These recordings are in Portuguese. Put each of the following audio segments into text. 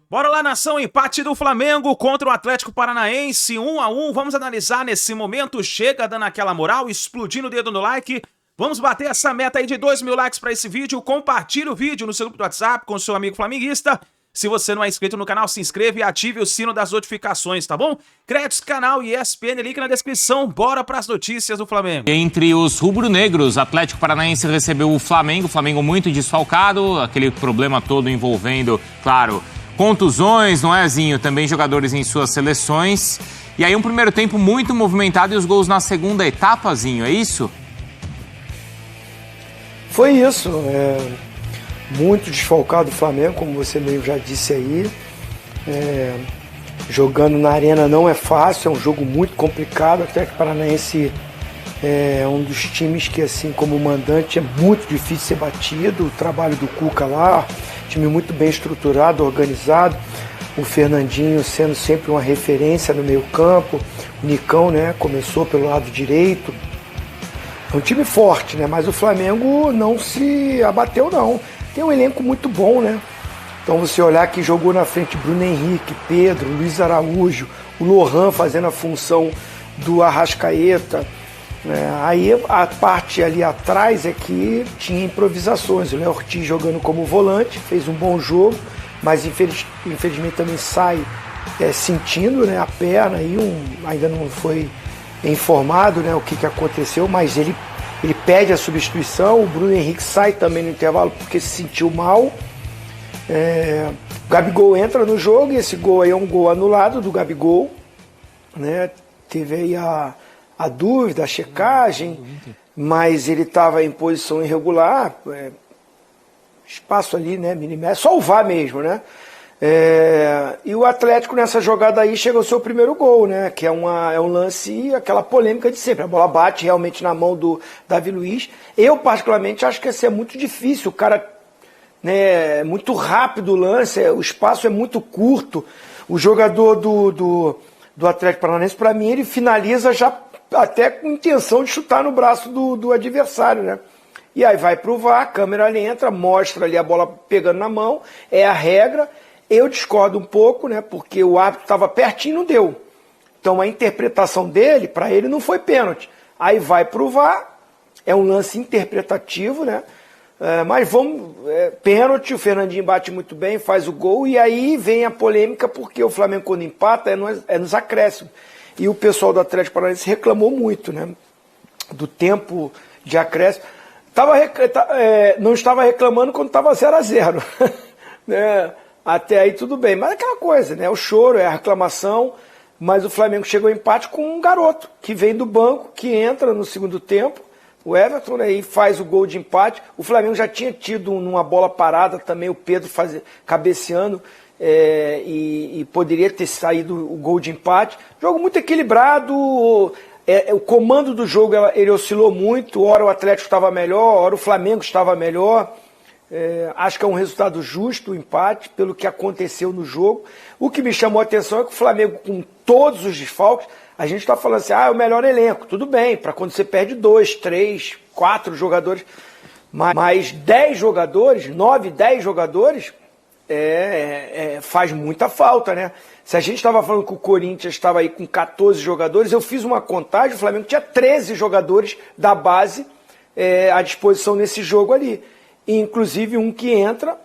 Bora lá, nação, empate do Flamengo contra o Atlético Paranaense, 1-1. Vamos analisar nesse momento. Chega dando aquela moral, explodindo o dedo no like. Vamos bater essa meta aí de 2.000 likes para esse vídeo. Compartilhe o vídeo no seu grupo do WhatsApp com o seu amigo flamenguista. Se você não é inscrito no canal, se inscreva e ative o sino das notificações, tá bom? Créditos, canal e ESPN, link na descrição. Bora para as notícias do Flamengo. Entre os rubro-negros, Atlético Paranaense recebeu o Flamengo muito desfalcado, aquele problema todo envolvendo, claro, contusões, não é, Zinho? Também jogadores em suas seleções. E aí um primeiro tempo muito movimentado e os gols na segunda etapa, Zinho, é isso? Foi isso, muito desfalcado o Flamengo, como você mesmo já disse aí. Jogando na arena não é fácil, é um jogo muito complicado. O Atlético Paranaense é um dos times que, assim como mandante, é muito difícil ser batido. O trabalho do Cuca lá, time muito bem estruturado, organizado. O Fernandinho sendo sempre uma referência no meio campo. O Nicão, né, começou pelo lado direito. É um time forte, né? Mas o Flamengo não se abateu, não. Tem um elenco muito bom, né? Então você olhar que jogou na frente Bruno Henrique, Pedro, Luiz Araújo, o Lohan fazendo a função do Arrascaeta. Aí a parte ali atrás é que tinha improvisações. O Léo Ortiz jogando como volante, fez um bom jogo, mas infelizmente também sai sentindo, né, a perna. Aí ainda não foi informado, né, o que aconteceu, mas ele pede a substituição. O Bruno Henrique sai também no intervalo porque se sentiu mal. O Gabigol entra no jogo e esse gol aí é um gol anulado do Gabigol, né? Teve aí a dúvida, a checagem, mas ele estava em posição irregular, espaço ali, né, milimétrico, só o VAR mesmo, né? E o Atlético nessa jogada aí chega ao seu primeiro gol, né? Que é um lance, aquela polêmica de sempre. A bola bate realmente na mão do Davi Luiz. Eu, particularmente, acho que ia ser muito difícil. O cara, né, é muito rápido o lance, o espaço é muito curto. O jogador do Atlético Paranaense, para mim, ele finaliza já até com intenção de chutar no braço do adversário, né? E aí vai pro VAR, a câmera ali entra, mostra ali a bola pegando na mão, é a regra. Eu discordo um pouco, né, porque o árbitro estava pertinho e não deu. Então a interpretação dele, para ele, não foi pênalti. Aí vai para o VAR, é um lance interpretativo, né? Mas pênalti, o Fernandinho bate muito bem, faz o gol, e aí vem a polêmica, porque o Flamengo, quando empata, é nos acréscimos. E o pessoal do Atlético Paranaense reclamou muito, né, do tempo de acréscimo. Não estava reclamando quando estava 0-0, né? Até aí tudo bem, mas é aquela coisa, né? O choro, a reclamação, mas o Flamengo chegou ao empate com um garoto que vem do banco, que entra no segundo tempo, o Everton, né, e faz o gol de empate. O Flamengo já tinha tido numa bola parada também o Pedro cabeceando, e poderia ter saído o gol de empate. Jogo muito equilibrado, o comando do jogo ele oscilou muito, ora o Atlético estava melhor, ora o Flamengo estava melhor. Acho que é um resultado justo o empate, pelo que aconteceu no jogo. O que me chamou a atenção é que o Flamengo, com todos os desfalques, a gente está falando assim, é o melhor elenco. Tudo bem, para quando você perde 2, 3, 4 jogadores, mas 10 jogadores, 9, 10 jogadores, faz muita falta, né? Se a gente estava falando que o Corinthians estava aí com 14 jogadores, eu fiz uma contagem, o Flamengo tinha 13 jogadores da base à disposição nesse jogo ali. Inclusive um que entra,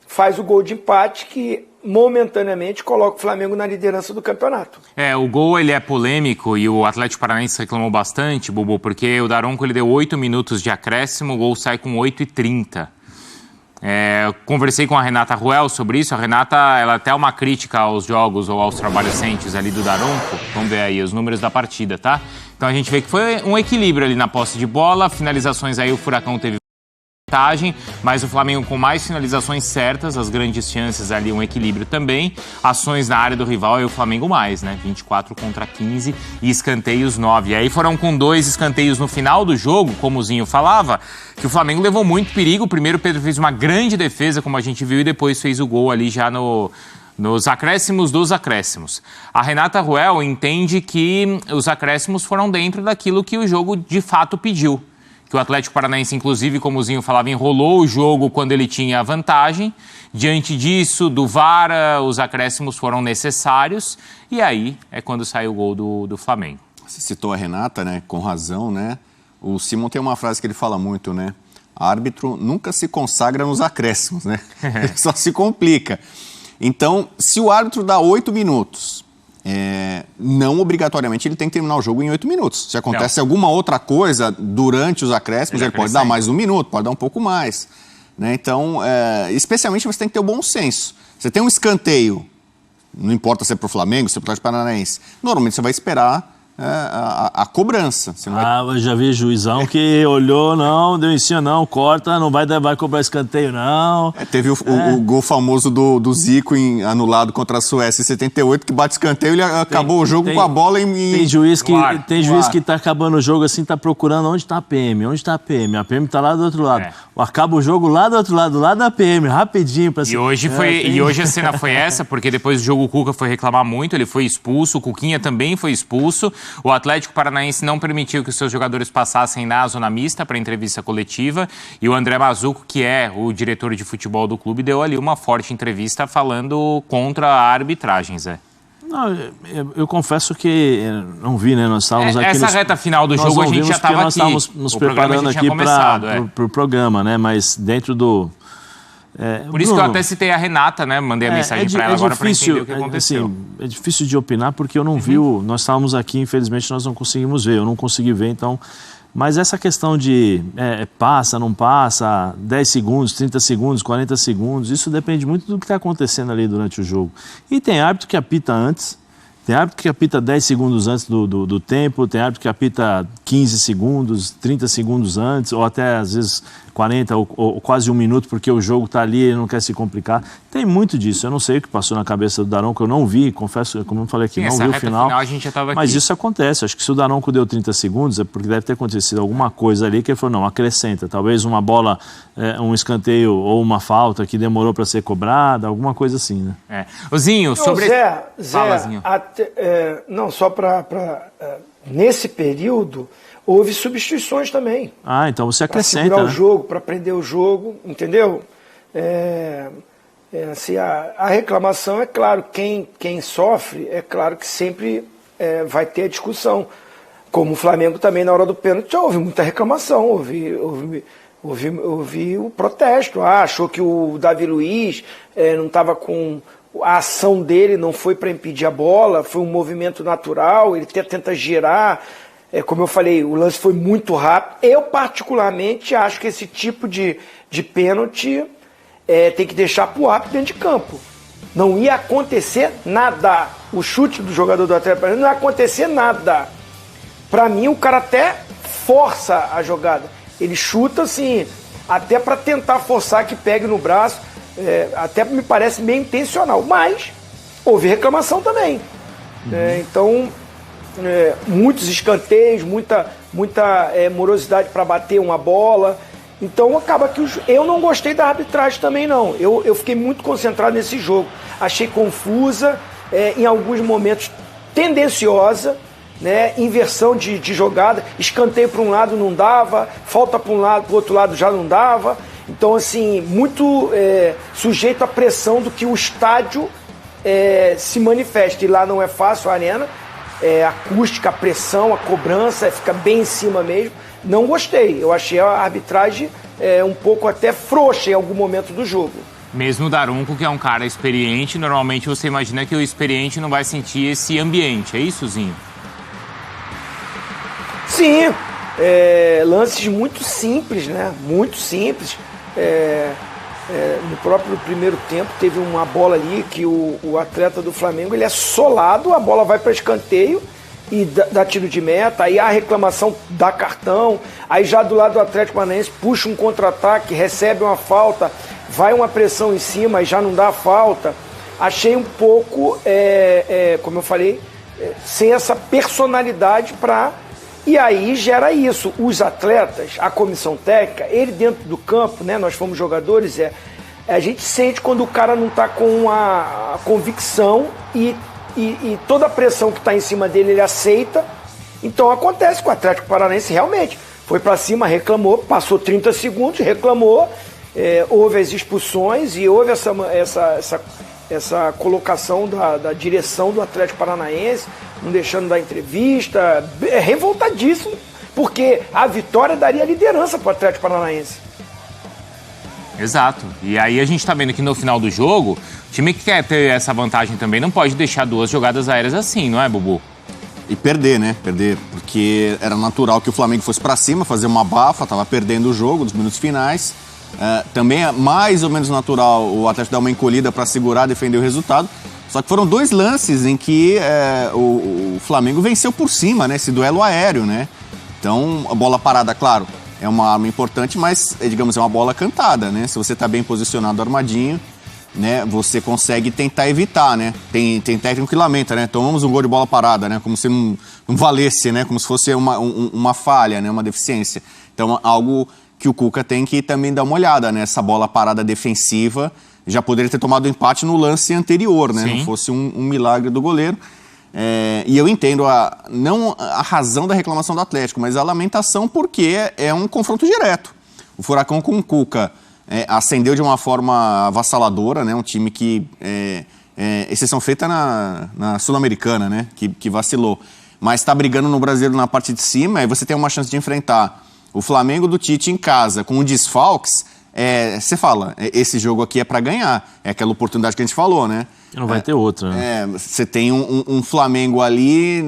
faz o gol de empate, que momentaneamente coloca o Flamengo na liderança do campeonato. O gol ele é polêmico e o Atlético Paranaense reclamou bastante, Bubu, porque o Daronco ele deu 8 minutos de acréscimo, o gol sai com 8:30. Conversei com a Renata Ruel sobre isso. A Renata, ela até uma crítica aos jogos ou aos trabalhos recentes ali do Daronco. Vamos ver aí os números da partida, tá? Então a gente vê que foi um equilíbrio ali na posse de bola, finalizações aí o Furacão teve vantagem, mas o Flamengo com mais finalizações certas, as grandes chances ali, um equilíbrio também. Ações na área do rival e o Flamengo mais, né? 24 contra 15 e escanteios 9. E aí foram com 2 escanteios no final do jogo, como o Zinho falava, que o Flamengo levou muito perigo. Primeiro o Pedro fez uma grande defesa, como a gente viu, e depois fez o gol ali já nos acréscimos dos acréscimos. A Renata Ruel entende que os acréscimos foram dentro daquilo que o jogo de fato pediu. que o Atlético Paranaense, inclusive, como o Zinho falava, enrolou o jogo quando ele tinha a vantagem. Diante disso, do VAR, os acréscimos foram necessários e aí é quando sai o gol do Flamengo. Você citou a Renata, né? Com razão, né? O Simon tem uma frase que ele fala muito, né? Árbitro nunca se consagra nos acréscimos, né? Só se complica. Então, se o árbitro dá 8 minutos, não obrigatoriamente ele tem que terminar o jogo em 8 minutos. Se acontece alguma outra coisa durante os acréscimos, ele pode dar mais 1 minuto, pode dar um pouco mais. Né? Então, especialmente você tem que ter o bom senso. Você tem um escanteio, não importa se é para o Flamengo, se é para o Atlético Paranaense, normalmente você vai esperar a cobrança. Você não vai... eu já vi juizão que olhou, não, deu em cima, não, corta, não vai cobrar escanteio, não. Teve o gol famoso do Zico anulado contra a Suécia em 78, que bate escanteio, ele acabou o jogo com a bola em... Tem juiz que tá acabando o jogo assim, tá procurando onde tá a PM, a PM tá lá do outro lado. Acaba o jogo lá do outro lado, lá da PM, rapidinho. E hoje a cena foi essa, porque depois do jogo o Cuca foi reclamar muito, ele foi expulso, o Cuquinha também foi expulso. O Atlético Paranaense não permitiu que os seus jogadores passassem na zona mista para entrevista coletiva e o André Mazzucco, que é o diretor de futebol do clube, deu ali uma forte entrevista falando contra a arbitragem, Zé. Não, eu confesso que não vi, né? Nós estávamos aqui... Essa reta final do jogo a gente já estava aqui. Nós estávamos nos preparando aqui para o programa, né? Mas dentro do... Por isso que eu até citei a Renata, né? Mandei a mensagem para ela agora para entender o que aconteceu. É difícil de opinar porque eu não vi nós estávamos aqui, infelizmente nós não conseguimos ver, eu não consegui ver, então... Mas essa questão de passa, não passa, 10 segundos, 30 segundos, 40 segundos, isso depende muito do que está acontecendo ali durante o jogo. E tem árbitro que apita antes, tem árbitro que apita 10 segundos antes do tempo, tem árbitro que apita 15 segundos, 30 segundos antes, ou até às vezes 40 ou quase 1 minuto, porque o jogo está ali e ele não quer se complicar. Tem muito disso. Eu não sei o que passou na cabeça do Daronco, eu não vi, confesso, como eu falei aqui, não vi o final. A gente já estava aqui. Mas isso acontece. Acho que se o Daronco deu 30 segundos é porque deve ter acontecido alguma coisa ali que ele falou, não, acrescenta. Talvez uma bola, um escanteio ou uma falta que demorou para ser cobrada, alguma coisa assim, né? O Zinho, sobre... Zé, Fala, Zinho. Não, só para... Nesse período... Houve substituições também. Então você acrescenta, para segurar o jogo, para prender o jogo, entendeu? Assim, a reclamação, é claro, quem sofre, é claro que sempre vai ter a discussão. Como o Flamengo também, na hora do pênalti, houve muita reclamação, houve o protesto. Achou que o Davi Luiz não estava com... A ação dele não foi para impedir a bola, foi um movimento natural, ele tenta girar... Como eu falei, o lance foi muito rápido. Eu, particularmente, acho que esse tipo de pênalti tem que deixar para o árbitro dentro de campo. Não ia acontecer nada. O chute do jogador do Atlético Paranaense não ia acontecer nada. Para mim, o cara até força a jogada. Ele chuta, assim, até para tentar forçar que pegue no braço. Até me parece meio intencional. Mas houve reclamação também. Então... muitos escanteios, muita morosidade para bater uma bola. Então acaba que eu não gostei da arbitragem também, não. Eu fiquei muito concentrado nesse jogo. Achei confusa, em alguns momentos tendenciosa, né? Inversão de jogada. Escanteio para um lado não dava, falta para um lado, para o outro lado já não dava. Então, assim, muito sujeito à pressão do que o estádio se manifesta. E lá não é fácil, a arena. A acústica, a pressão, a cobrança, fica bem em cima mesmo. Não gostei. Eu achei a arbitragem um pouco até frouxa em algum momento do jogo. Mesmo o Daronco, que é um cara experiente, normalmente você imagina que o experiente não vai sentir esse ambiente. É isso, Zinho? Sim. Lances muito simples, né? Muito simples. No próprio primeiro tempo teve uma bola ali que o atleta do Flamengo ele é solado, a bola vai para escanteio e dá tiro de meta, aí a reclamação dá cartão, aí já do lado do Atlético Paranaense puxa um contra-ataque, recebe uma falta, vai uma pressão em cima e já não dá falta. Achei um pouco, como eu falei, sem essa personalidade para... E aí gera isso, os atletas, a comissão técnica, ele dentro do campo, né, nós fomos jogadores, a gente sente quando o cara não está com a convicção e toda a pressão que está em cima dele ele aceita. Então acontece com o Atlético Paranaense realmente, foi para cima, reclamou, passou 30 segundos, reclamou, houve as expulsões e houve essa colocação da direção do Atlético Paranaense, não deixando dar entrevista, revoltadíssimo, porque a vitória daria liderança para o Atlético Paranaense. Exato. E aí a gente tá vendo que no final do jogo, o time que quer ter essa vantagem também não pode deixar 2 jogadas aéreas assim, não é, Bubu? E perder, né? Perder, porque era natural que o Flamengo fosse para cima, fazer uma bafa, tava perdendo o jogo nos minutos finais. Também é mais ou menos natural o Atlético dar uma encolhida para segurar, defender o resultado. Só que foram 2 lances em que o Flamengo venceu por cima, né? Esse duelo aéreo, né? Então, a bola parada, claro, é uma arma importante, mas, digamos, é uma bola cantada, né? Se você está bem posicionado armadinho, né, você consegue tentar evitar, né? Tem técnico que lamenta, né? Tomamos um gol de bola parada, né? Como se não valesse, né? Como se fosse uma falha, né? Uma deficiência. Então, algo que o Cuca tem que também dar uma olhada, né? Essa bola parada defensiva já poderia ter tomado empate no lance anterior, né? Sim. Não fosse um milagre do goleiro. E eu entendo não a razão da reclamação do Atlético, mas a lamentação porque é um confronto direto. O Furacão com o Cuca ascendeu de uma forma avassaladora, né? Um time que exceção feita na Sul-Americana, né? Que vacilou. Mas está brigando no Brasileiro na parte de cima, e você tem uma chance de enfrentar o Flamengo do Tite em casa com o desfalques. Você fala, esse jogo aqui é para ganhar. É aquela oportunidade que a gente falou, né? Não vai ter outra. Né? Você tem um Flamengo ali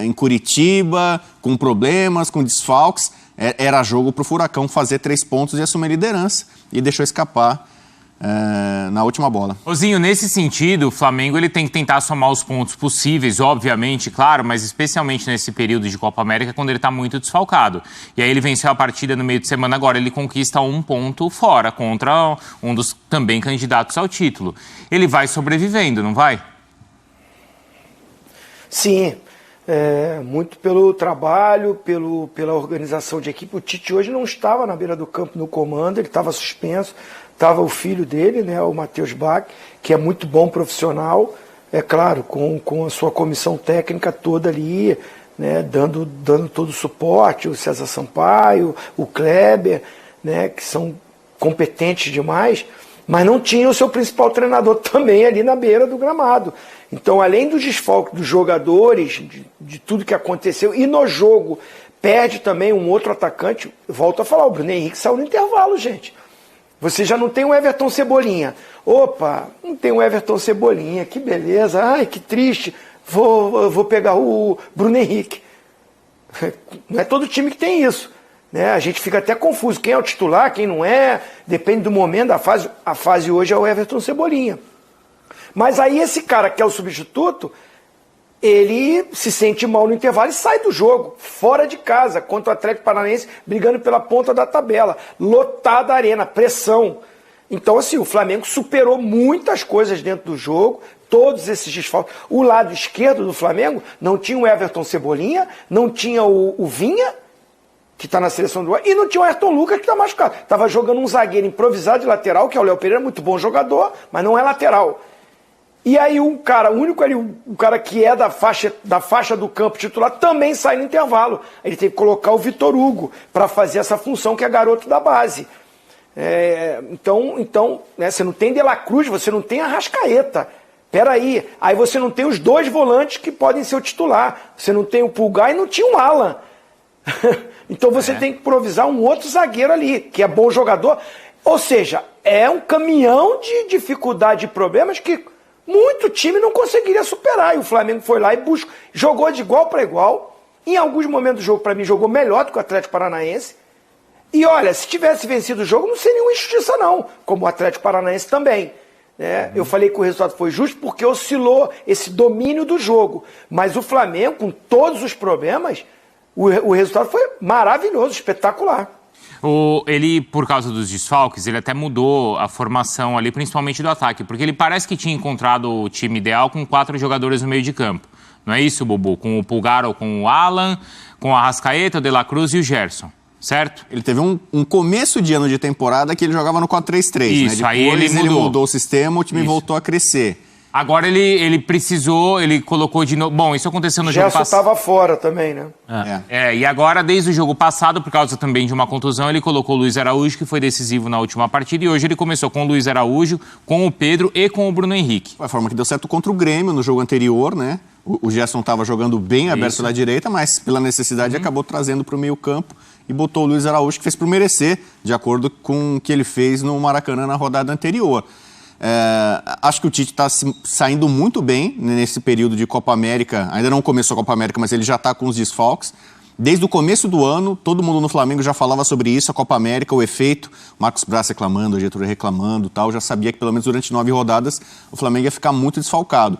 em Curitiba, com problemas, com desfalques. Era jogo para o Furacão fazer 3 pontos e assumir a liderança. E deixou escapar na última bola. Ozinho, nesse sentido, o Flamengo ele tem que tentar somar os pontos possíveis, obviamente, claro, mas especialmente nesse período de Copa América, quando ele está muito desfalcado. E aí ele venceu a partida no meio de semana, agora ele conquista 1 ponto fora, contra um dos também candidatos ao título. Ele vai sobrevivendo, não vai? Sim, muito pelo trabalho, pela organização de equipe. O Tite hoje não estava na beira do campo no comando, ele estava suspenso. Estava o filho dele, né, o Matheus Bach, que é muito bom profissional, claro, com a sua comissão técnica toda ali, né, dando todo o suporte, o César Sampaio, o Kleber, né, que são competentes demais, mas não tinha o seu principal treinador também ali na beira do gramado. Então, além dos desfalques dos jogadores, de tudo que aconteceu, e no jogo perde também um outro atacante, volto a falar, o Bruno Henrique saiu no intervalo, gente. Você já não tem o Everton Cebolinha. Opa, não tem o Everton Cebolinha, que beleza, ai, que triste, vou pegar o Bruno Henrique. Não é todo time que tem isso, né? A gente fica até confuso, quem é o titular, quem não é, depende do momento, da fase. A fase hoje é o Everton Cebolinha. Mas aí esse cara que é o substituto, ele se sente mal no intervalo e sai do jogo, fora de casa, contra o Atlético Paranaense, brigando pela ponta da tabela, lotada a arena, pressão. Então, assim, o Flamengo superou muitas coisas dentro do jogo, todos esses desfalques. O lado esquerdo do Flamengo não tinha o Everton Cebolinha, não tinha o Vinha, que está na seleção do... e não tinha o Ayrton Lucas, que está machucado. Estava jogando um zagueiro improvisado de lateral, que é o Léo Pereira, muito bom jogador, mas não é lateral. E aí o único ali, o cara que é da faixa do campo titular, também sai no intervalo. Ele tem que colocar o Vitor Hugo para fazer essa função, que é garoto da base. Então, né, você não tem De La Cruz, você não tem Arrascaeta. Peraí, aí você não tem os 2 volantes que podem ser o titular. Você não tem o Pulgar e não tinha o Alan. Então você tem que improvisar um outro zagueiro ali, que é bom jogador. Ou seja, é um caminhão de dificuldade e problemas que muito time não conseguiria superar. E o Flamengo foi lá e jogou de igual para igual. Em alguns momentos do jogo, para mim, jogou melhor do que o Atlético Paranaense. E olha, se tivesse vencido o jogo, não seria uma injustiça não, como o Atlético Paranaense também. Né? Eu falei que o resultado foi justo porque oscilou esse domínio do jogo. Mas o Flamengo, com todos os problemas, o resultado foi maravilhoso, espetacular. Ele, por causa dos desfalques, ele até mudou a formação ali, principalmente do ataque, porque ele parece que tinha encontrado o time ideal com 4 jogadores no meio de campo. Não é isso, Bubu? Com o Pulgar ou com o Alan, com o Arrascaeta, o De La Cruz e o Gerson, certo? Ele teve um começo de ano de temporada que ele jogava no 4-3-3, né? Depois aí ele mudou o sistema, o time voltou a crescer. Agora ele precisou, ele colocou de novo... Bom, isso aconteceu no jogo passado. Gerson estava fora também, né? E agora, desde o jogo passado, por causa também de uma contusão, ele colocou o Luiz Araújo, que foi decisivo na última partida, e hoje ele começou com o Luiz Araújo, com o Pedro e com o Bruno Henrique. Foi a forma que deu certo contra o Grêmio no jogo anterior, né? O Gerson estava jogando bem aberto na direita, mas pela necessidade acabou trazendo para o meio campo e botou o Luiz Araújo, que fez por merecer, de acordo com o que ele fez no Maracanã na rodada anterior. Acho que o Tite está saindo muito bem nesse período de Copa América. Ainda não começou a Copa América, mas ele já está com os desfalques. Desde o começo do ano, todo mundo no Flamengo já falava sobre isso, a Copa América, o efeito. Marcos Braz reclamando, o Getúlio reclamando, tal. Já sabia que pelo menos durante 9 rodadas o Flamengo ia ficar muito desfalcado.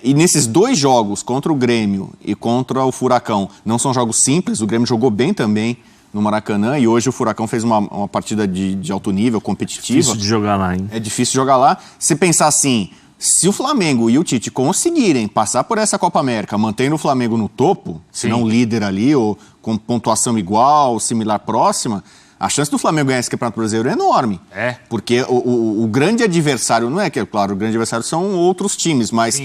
E nesses 2 jogos, contra o Grêmio e contra o Furacão, não são jogos simples, o Grêmio jogou bem também no Maracanã, e hoje o Furacão fez uma partida de alto nível, competitiva. Difícil de jogar lá, hein? É difícil jogar lá. Se pensar assim, se o Flamengo e o Tite conseguirem passar por essa Copa América, mantendo o Flamengo no topo, se não líder ali, ou com pontuação igual, similar, próxima, a chance do Flamengo ganhar esse Campeonato Brasileiro é enorme. Porque o grande adversário, não é que, claro, o grande adversário são outros times, mas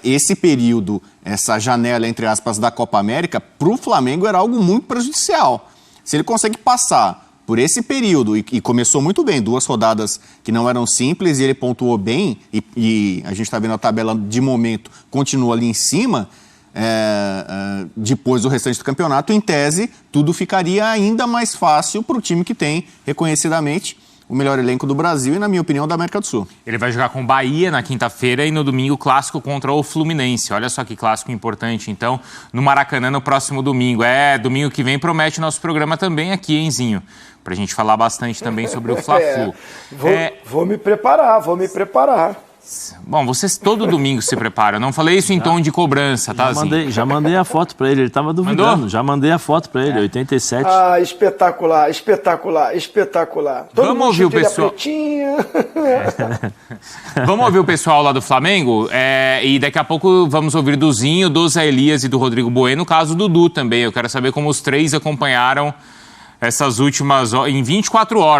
esse período, essa janela, entre aspas, da Copa América, para o Flamengo era algo muito prejudicial. Se ele consegue passar por esse período, e começou muito bem, 2 rodadas que não eram simples, e ele pontuou bem, e a gente está vendo a tabela de momento, continua ali em cima, depois do restante do campeonato, em tese, tudo ficaria ainda mais fácil para o time que tem, reconhecidamente, o melhor elenco do Brasil e, na minha opinião, da América do Sul. Ele vai jogar com o Bahia na quinta-feira e no domingo clássico contra o Fluminense. Olha só que clássico importante, então, no Maracanã no próximo domingo. Domingo que vem promete o nosso programa também aqui, hein, Zinho? Pra gente falar bastante também sobre o Fla-Flu. Vou me preparar. Bom, vocês todo domingo se preparam. Não falei isso em tom de cobrança, tá, Zinho? Já mandei a foto pra ele tava duvidando. Mandou? Já mandei a foto pra ele, 87. Ah, espetacular. Vamos ouvir o pessoal. Vamos ouvir o pessoal lá do Flamengo, e daqui a pouco vamos ouvir do Zinho, do Zé Elias e do Rodrigo Bueno, no caso do Dudu também. Eu quero saber como os 3 acompanharam essas últimas, em 24 horas.